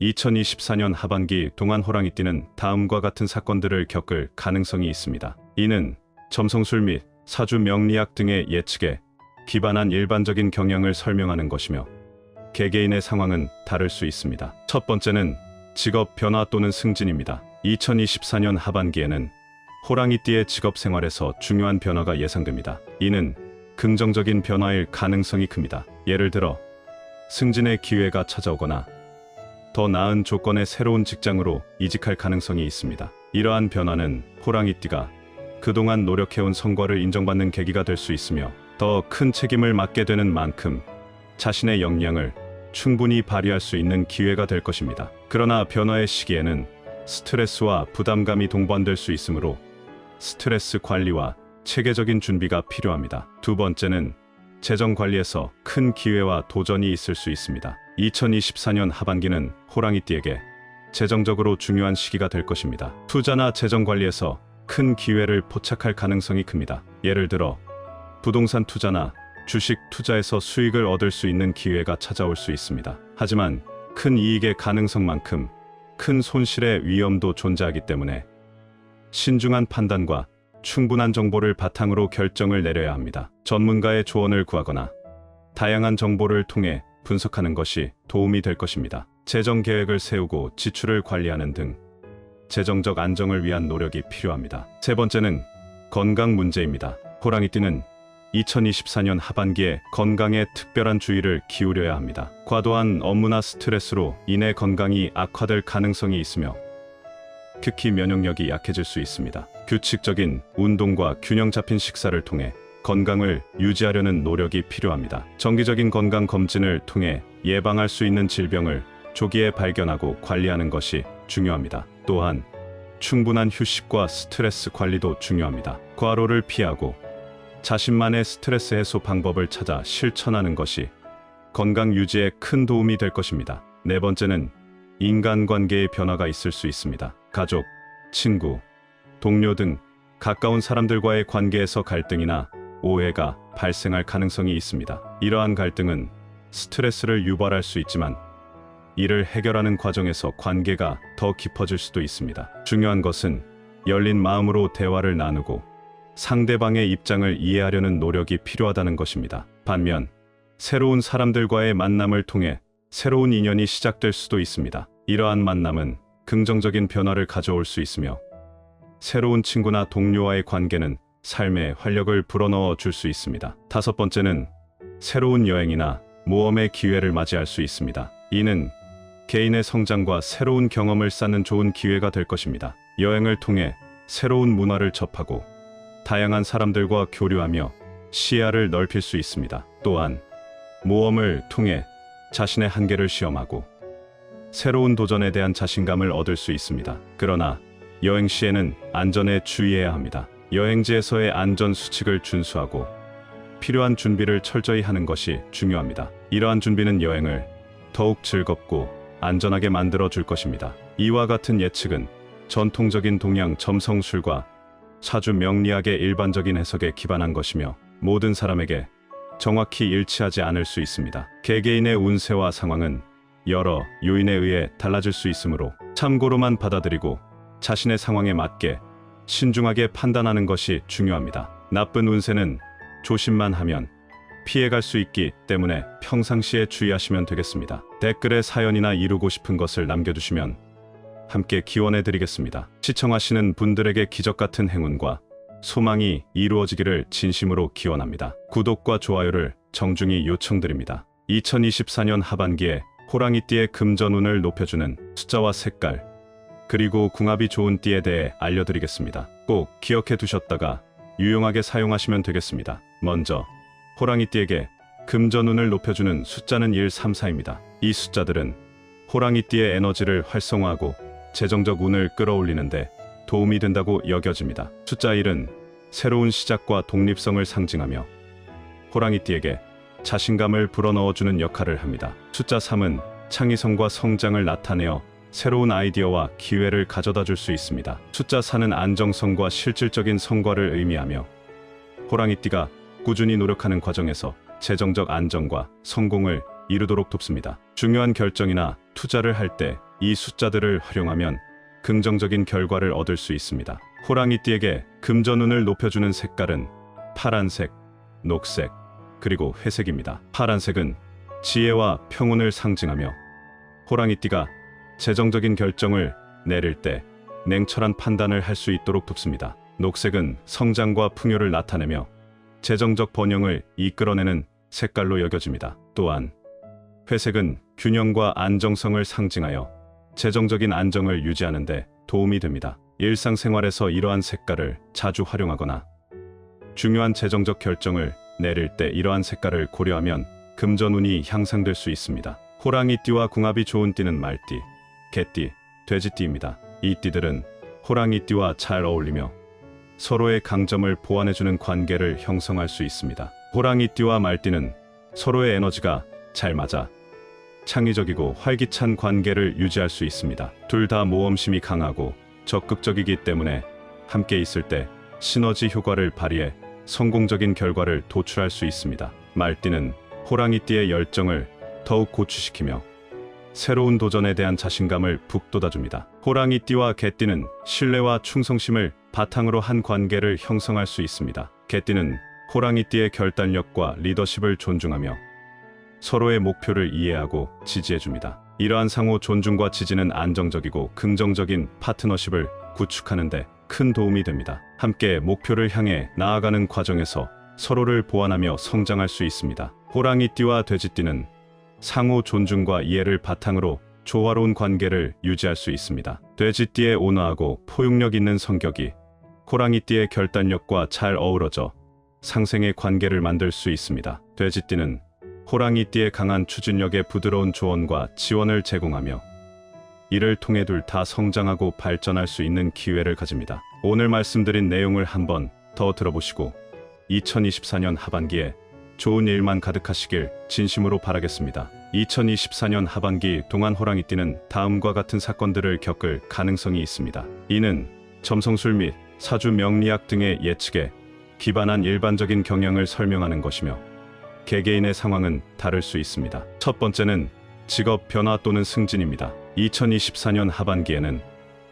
2024년 하반기 동안 호랑이띠는 다음과 같은 사건들을 겪을 가능성이 있습니다. 이는 점성술 및 사주 명리학 등의 예측에 기반한 일반적인 경향을 설명하는 것이며 개개인의 상황은 다를 수 있습니다. 첫 번째는 직업 변화 또는 승진입니다. 2024년 하반기에는 호랑이띠의 직업 생활에서 중요한 변화가 예상됩니다. 이는 긍정적인 변화일 가능성이 큽니다. 예를 들어 승진의 기회가 찾아오거나 더 나은 조건의 새로운 직장으로 이직할 가능성이 있습니다. 이러한 변화는 호랑이띠가 그동안 노력해온 성과를 인정받는 계기가 될 수 있으며 더 큰 책임을 맡게 되는 만큼 자신의 역량을 충분히 발휘할 수 있는 기회가 될 것입니다. 그러나 변화의 시기에는 스트레스와 부담감이 동반될 수 있으므로 스트레스 관리와 체계적인 준비가 필요합니다. 두 번째는 재정 관리에서 큰 기회와 도전이 있을 수 있습니다. 2024년 하반기는 호랑이띠에게 재정적으로 중요한 시기가 될 것입니다. 투자나 재정 관리에서 큰 기회를 포착할 가능성이 큽니다. 예를 들어 부동산 투자나 주식 투자에서 수익을 얻을 수 있는 기회가 찾아올 수 있습니다. 하지만 큰 이익의 가능성만큼 큰 손실의 위험도 존재하기 때문에 신중한 판단과 충분한 정보를 바탕으로 결정을 내려야 합니다. 전문가의 조언을 구하거나 다양한 정보를 통해 분석하는 것이 도움이 될 것입니다. 재정 계획을 세우고 지출을 관리하는 등 재정적 안정을 위한 노력이 필요합니다. 세 번째는 건강 문제입니다. 호랑이띠는 2024년 하반기에 건강에 특별한 주의를 기울여야 합니다. 과도한 업무나 스트레스로 인해 건강이 악화될 가능성이 있으며 특히 면역력이 약해질 수 있습니다. 규칙적인 운동과 균형 잡힌 식사를 통해 건강을 유지하려는 노력이 필요합니다. 정기적인 건강 검진을 통해 예방할 수 있는 질병을 조기에 발견하고 관리하는 것이 중요합니다. 또한 충분한 휴식과 스트레스 관리도 중요합니다. 과로를 피하고 자신만의 스트레스 해소 방법을 찾아 실천하는 것이 건강 유지에 큰 도움이 될 것입니다. 네 번째는 인간관계의 변화가 있을 수 있습니다. 가족, 친구, 동료 등 가까운 사람들과의 관계에서 갈등이나 오해가 발생할 가능성이 있습니다. 이러한 갈등은 스트레스를 유발할 수 있지만 이를 해결하는 과정에서 관계가 더 깊어질 수도 있습니다. 중요한 것은 열린 마음으로 대화를 나누고 상대방의 입장을 이해하려는 노력이 필요하다는 것입니다. 반면 새로운 사람들과의 만남을 통해 새로운 인연이 시작될 수도 있습니다. 이러한 만남은 긍정적인 변화를 가져올 수 있으며 새로운 친구나 동료와의 관계는 삶에 활력을 불어넣어 줄 수 있습니다. 다섯 번째는 새로운 여행이나 모험의 기회를 맞이할 수 있습니다. 이는 개인의 성장과 새로운 경험을 쌓는 좋은 기회가 될 것입니다. 여행을 통해 새로운 문화를 접하고 다양한 사람들과 교류하며 시야를 넓힐 수 있습니다. 또한 모험을 통해 자신의 한계를 시험하고 새로운 도전에 대한 자신감을 얻을 수 있습니다. 그러나 여행 시에는 안전에 주의해야 합니다. 여행지에서의 안전 수칙을 준수하고 필요한 준비를 철저히 하는 것이 중요합니다. 이러한 준비는 여행을 더욱 즐겁고 안전하게 만들어 줄 것입니다. 이와 같은 예측은 전통적인 동양 점성술과 사주 명리학의 일반적인 해석에 기반한 것이며 모든 사람에게 정확히 일치하지 않을 수 있습니다. 개개인의 운세와 상황은 여러 요인에 의해 달라질 수 있으므로 참고로만 받아들이고 자신의 상황에 맞게 신중하게 판단하는 것이 중요합니다. 나쁜 운세는 조심만 하면 피해갈 수 있기 때문에 평상시에 주의하시면 되겠습니다. 댓글에 사연이나 이루고 싶은 것을 남겨주시면 함께 기원해 드리겠습니다. 시청하시는 분들에게 기적같은 행운과 소망이 이루어지기를 진심으로 기원합니다. 구독과 좋아요를 정중히 요청드립니다. 2024년 하반기에 호랑이띠의 금전운을 높여주는 숫자와 색깔, 그리고 궁합이 좋은 띠에 대해 알려드리겠습니다. 꼭 기억해 두셨다가 유용하게 사용하시면 되겠습니다. 먼저 호랑이띠에게 금전운을 높여주는 숫자는 1, 3, 4입니다. 이 숫자들은 호랑이띠의 에너지를 활성화하고 재정적 운을 끌어올리는데 도움이 된다고 여겨집니다. 숫자 1은 새로운 시작과 독립성을 상징하며 호랑이띠에게 자신감을 불어넣어주는 역할을 합니다. 숫자 3은 창의성과 성장을 나타내어 새로운 아이디어와 기회를 가져다 줄 수 있습니다. 숫자 4는 안정성과 실질적인 성과를 의미하며 호랑이띠가 꾸준히 노력하는 과정에서 재정적 안정과 성공을 이루도록 돕습니다. 중요한 결정이나 투자를 할 때 이 숫자들을 활용하면 긍정적인 결과를 얻을 수 있습니다. 호랑이띠에게 금전운을 높여주는 색깔은 파란색, 녹색, 그리고 회색입니다. 파란색은 지혜와 평온을 상징하며 호랑이띠가 재정적인 결정을 내릴 때 냉철한 판단을 할 수 있도록 돕습니다. 녹색은 성장과 풍요를 나타내며 재정적 번영을 이끌어내는 색깔로 여겨집니다. 또한 회색은 균형과 안정성을 상징하여 재정적인 안정을 유지하는 데 도움이 됩니다. 일상생활에서 이러한 색깔을 자주 활용하거나 중요한 재정적 결정을 내릴 때 이러한 색깔을 고려하면 금전운이 향상될 수 있습니다. 호랑이띠와 궁합이 좋은 띠는 말띠, 개띠, 돼지띠입니다. 이 띠들은 호랑이띠와 잘 어울리며 서로의 강점을 보완해주는 관계를 형성할 수 있습니다. 호랑이띠와 말띠는 서로의 에너지가 잘 맞아 창의적이고 활기찬 관계를 유지할 수 있습니다. 둘 다 모험심이 강하고 적극적이기 때문에 함께 있을 때 시너지 효과를 발휘해 성공적인 결과를 도출할 수 있습니다. 말띠는 호랑이띠의 열정을 더욱 고취시키며 새로운 도전에 대한 자신감을 북돋아줍니다. 호랑이띠와 개띠는 신뢰와 충성심을 바탕으로 한 관계를 형성할 수 있습니다. 개띠는 호랑이띠의 결단력과 리더십을 존중하며 서로의 목표를 이해하고 지지해줍니다. 이러한 상호 존중과 지지는 안정적이고 긍정적인 파트너십을 구축하는 데 큰 도움이 됩니다. 함께 목표를 향해 나아가는 과정에서 서로를 보완하며 성장할 수 있습니다. 호랑이띠와 돼지띠는 상호 존중과 이해를 바탕으로 조화로운 관계를 유지할 수 있습니다. 돼지띠의 온화하고 포용력 있는 성격이 호랑이띠의 결단력과 잘 어우러져 상생의 관계를 만들 수 있습니다. 돼지띠는 호랑이띠의 강한 추진력에 부드러운 조언과 지원을 제공하며 이를 통해 둘 다 성장하고 발전할 수 있는 기회를 가집니다. 오늘 말씀드린 내용을 한번 더 들어보시고 2024년 하반기에 좋은 일만 가득하시길 진심으로 바라겠습니다. 2024년 하반기 동안 호랑이띠는 다음과 같은 사건들을 겪을 가능성이 있습니다. 이는 점성술 및 사주 명리학 등의 예측에 기반한 일반적인 경향을 설명하는 것이며 개개인의 상황은 다를 수 있습니다. 첫 번째는 직업 변화 또는 승진입니다. 2024년 하반기에는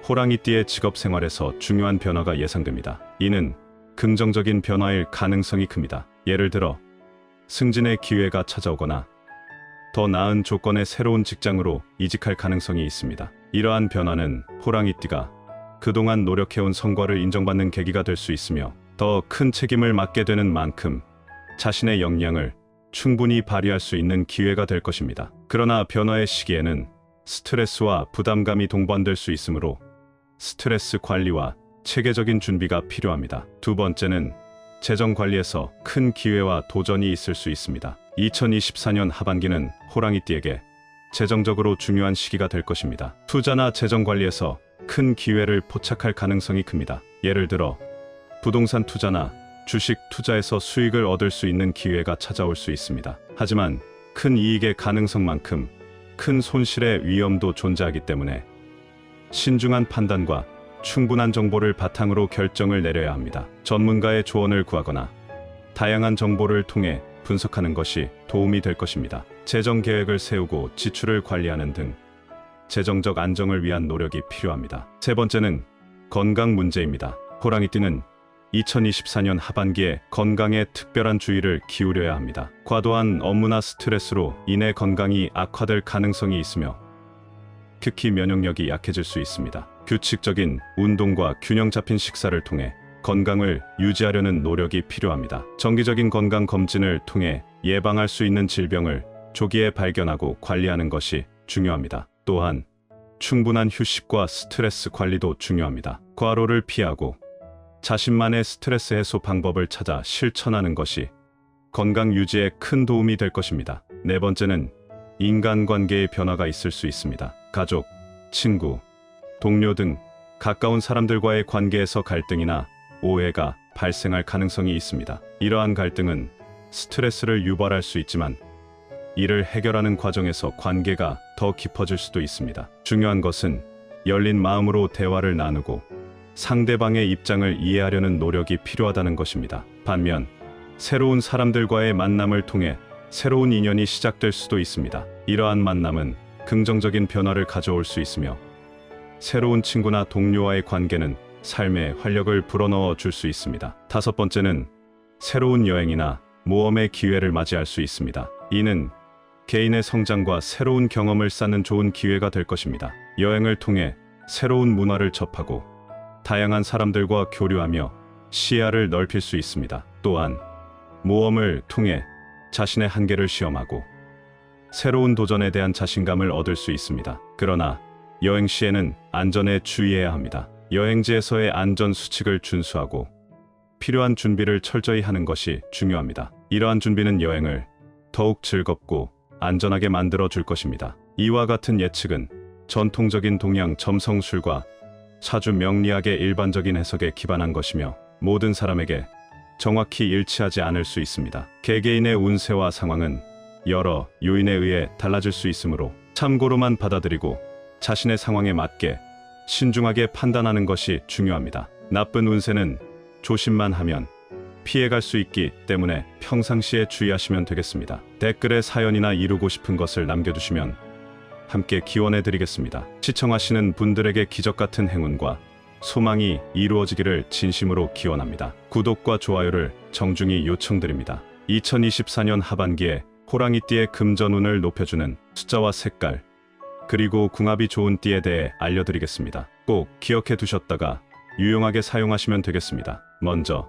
호랑이띠의 직업 생활에서 중요한 변화가 예상됩니다. 이는 긍정적인 변화일 가능성이 큽니다. 예를 들어 승진의 기회가 찾아오거나 더 나은 조건의 새로운 직장으로 이직할 가능성이 있습니다. 이러한 변화는 호랑이띠가 그동안 노력해온 성과를 인정받는 계기가 될 수 있으며 더 큰 책임을 맡게 되는 만큼 자신의 역량을 충분히 발휘할 수 있는 기회가 될 것입니다. 그러나 변화의 시기에는 스트레스와 부담감이 동반될 수 있으므로 스트레스 관리와 체계적인 준비가 필요합니다. 두 번째는 재정 관리에서 큰 기회와 도전이 있을 수 있습니다. 2024년 하반기는 호랑이띠에게 재정적으로 중요한 시기가 될 것입니다. 투자나 재정 관리에서 큰 기회를 포착할 가능성이 큽니다. 예를 들어 부동산 투자나 주식 투자에서 수익을 얻을 수 있는 기회가 찾아올 수 있습니다. 하지만 큰 이익의 가능성만큼 큰 손실의 위험도 존재하기 때문에 신중한 판단과 충분한 정보를 바탕으로 결정을 내려야 합니다. 전문가의 조언을 구하거나 다양한 정보를 통해 분석하는 것이 도움이 될 것입니다. 재정 계획을 세우고 지출을 관리하는 등 재정적 안정을 위한 노력이 필요합니다. 세 번째는 건강 문제입니다. 호랑이띠는 2024년 하반기에 건강에 특별한 주의를 기울여야 합니다. 과도한 업무나 스트레스로 인해 건강이 악화될 가능성이 있으며 특히 면역력이 약해질 수 있습니다. 규칙적인 운동과 균형 잡힌 식사를 통해 건강을 유지하려는 노력이 필요합니다. 정기적인 건강 검진을 통해 예방할 수 있는 질병을 조기에 발견하고 관리하는 것이 중요합니다. 또한 충분한 휴식과 스트레스 관리도 중요합니다. 과로를 피하고 자신만의 스트레스 해소 방법을 찾아 실천하는 것이 건강 유지에 큰 도움이 될 것입니다. 네 번째는 인간관계의 변화가 있을 수 있습니다. 가족, 친구, 동료 등 가까운 사람들과의 관계에서 갈등이나 오해가 발생할 가능성이 있습니다. 이러한 갈등은 스트레스를 유발할 수 있지만 이를 해결하는 과정에서 관계가 더 깊어질 수도 있습니다. 중요한 것은 열린 마음으로 대화를 나누고 상대방의 입장을 이해하려는 노력이 필요하다는 것입니다. 반면 새로운 사람들과의 만남을 통해 새로운 인연이 시작될 수도 있습니다. 이러한 만남은 긍정적인 변화를 가져올 수 있으며 새로운 친구나 동료와의 관계는 삶에 활력을 불어넣어 줄 수 있습니다. 다섯 번째는 새로운 여행이나 모험의 기회를 맞이할 수 있습니다. 이는 개인의 성장과 새로운 경험을 쌓는 좋은 기회가 될 것입니다. 여행을 통해 새로운 문화를 접하고 다양한 사람들과 교류하며 시야를 넓힐 수 있습니다. 또한 모험을 통해 자신의 한계를 시험하고 새로운 도전에 대한 자신감을 얻을 수 있습니다. 그러나 여행 시에는 안전에 주의해야 합니다. 여행지에서의 안전 수칙을 준수하고 필요한 준비를 철저히 하는 것이 중요합니다. 이러한 준비는 여행을 더욱 즐겁고 안전하게 만들어 줄 것입니다. 이와 같은 예측은 전통적인 동양 점성술과 사주 명리학의 일반적인 해석에 기반한 것이며 모든 사람에게 정확히 일치하지 않을 수 있습니다. 개개인의 운세와 상황은 여러 요인에 의해 달라질 수 있으므로 참고로만 받아들이고 자신의 상황에 맞게 신중하게 판단하는 것이 중요합니다. 나쁜 운세는 조심만 하면 피해갈 수 있기 때문에 평상시에 주의하시면 되겠습니다. 댓글에 사연이나 이루고 싶은 것을 남겨주시면 함께 기원해 드리겠습니다. 시청하시는 분들에게 기적 같은 행운과 소망이 이루어지기를 진심으로 기원합니다. 구독과 좋아요를 정중히 요청드립니다. 2024년 하반기에 호랑이띠의 금전운을 높여주는 숫자와 색깔, 그리고 궁합이 좋은 띠에 대해 알려드리겠습니다. 꼭 기억해 두셨다가 유용하게 사용하시면 되겠습니다. 먼저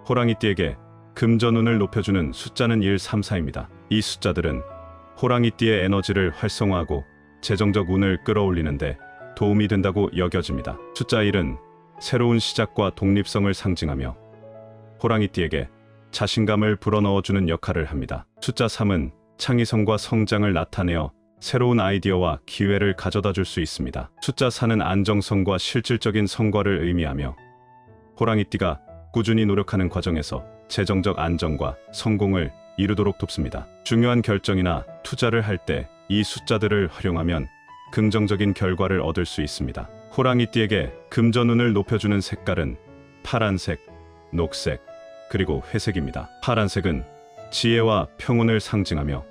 호랑이띠에게 금전운을 높여주는 숫자는 1, 3, 4입니다. 이 숫자들은 호랑이띠의 에너지를 활성화하고 재정적 운을 끌어올리는데 도움이 된다고 여겨집니다. 숫자 1은 새로운 시작과 독립성을 상징하며 호랑이띠에게 자신감을 불어넣어주는 역할을 합니다. 숫자 3은 창의성과 성장을 나타내어 새로운 아이디어와 기회를 가져다 줄 수 있습니다. 숫자 4는 안정성과 실질적인 성과를 의미하며 호랑이띠가 꾸준히 노력하는 과정에서 재정적 안정과 성공을 이루도록 돕습니다. 중요한 결정이나 투자를 할 때 이 숫자들을 활용하면 긍정적인 결과를 얻을 수 있습니다. 호랑이띠에게 금전운을 높여주는 색깔은 파란색, 녹색, 그리고 회색입니다. 파란색은 지혜와 평온을 상징하며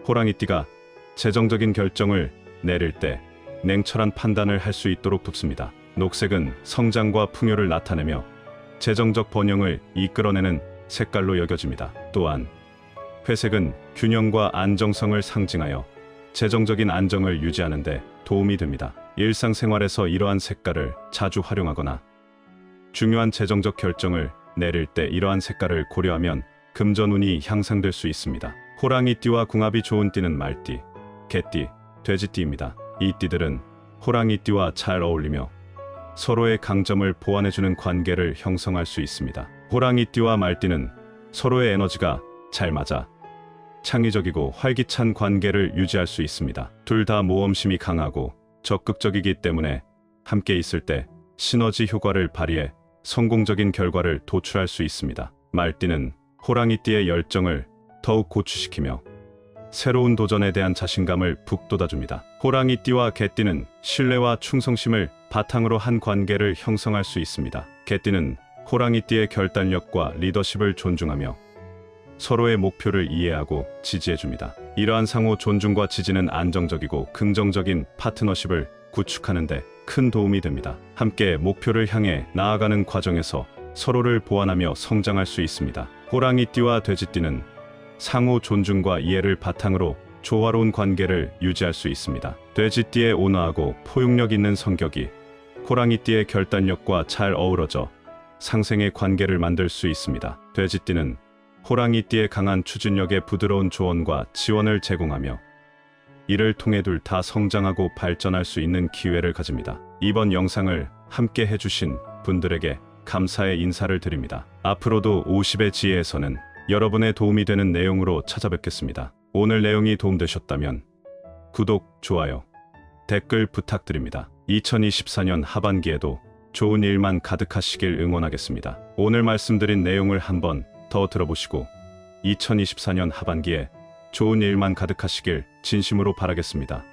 호랑이띠가 재정적인 결정을 내릴 때 냉철한 판단을 할 수 있도록 돕습니다. 녹색은 성장과 풍요를 나타내며 재정적 번영을 이끌어내는 색깔로 여겨집니다. 또한 회색은 균형과 안정성을 상징하여 재정적인 안정을 유지하는 데 도움이 됩니다. 일상생활에서 이러한 색깔을 자주 활용하거나 중요한 재정적 결정을 내릴 때 이러한 색깔을 고려하면 금전운이 향상될 수 있습니다. 호랑이띠와 궁합이 좋은 띠는 말띠, 개띠, 돼지띠입니다. 이 띠들은 호랑이띠와 잘 어울리며 서로의 강점을 보완해주는 관계를 형성할 수 있습니다. 호랑이띠와 말띠는 서로의 에너지가 잘 맞아 창의적이고 활기찬 관계를 유지할 수 있습니다. 둘 다 모험심이 강하고 적극적이기 때문에 함께 있을 때 시너지 효과를 발휘해 성공적인 결과를 도출할 수 있습니다. 말띠는 호랑이띠의 열정을 더욱 고취시키며 새로운 도전에 대한 자신감을 북돋아줍니다. 호랑이띠와 개띠는 신뢰와 충성심을 바탕으로 한 관계를 형성할 수 있습니다. 개띠는 호랑이띠의 결단력과 리더십을 존중하며 서로의 목표를 이해하고 지지해줍니다. 이러한 상호 존중과 지지는 안정적이고 긍정적인 파트너십을 구축하는 데 큰 도움이 됩니다. 함께 목표를 향해 나아가는 과정에서 서로를 보완하며 성장할 수 있습니다. 호랑이띠와 돼지띠는 상호 존중과 이해를 바탕으로 조화로운 관계를 유지할 수 있습니다. 돼지띠의 온화하고 포용력 있는 성격이 호랑이띠의 결단력과 잘 어우러져 상생의 관계를 만들 수 있습니다. 돼지띠는 호랑이띠의 강한 추진력에 부드러운 조언과 지원을 제공하며 이를 통해 둘 다 성장하고 발전할 수 있는 기회를 가집니다. 이번 영상을 함께 해주신 분들에게 감사의 인사를 드립니다. 앞으로도 50의 지혜에서는 여러분의 도움이 되는 내용으로 찾아뵙겠습니다. 오늘 내용이 도움되셨다면 구독, 좋아요, 댓글 부탁드립니다. 2024년 하반기에도 좋은 일만 가득하시길 응원하겠습니다. 오늘 말씀드린 내용을 한번 더 들어보시고 2024년 하반기에 좋은 일만 가득하시길 진심으로 바라겠습니다.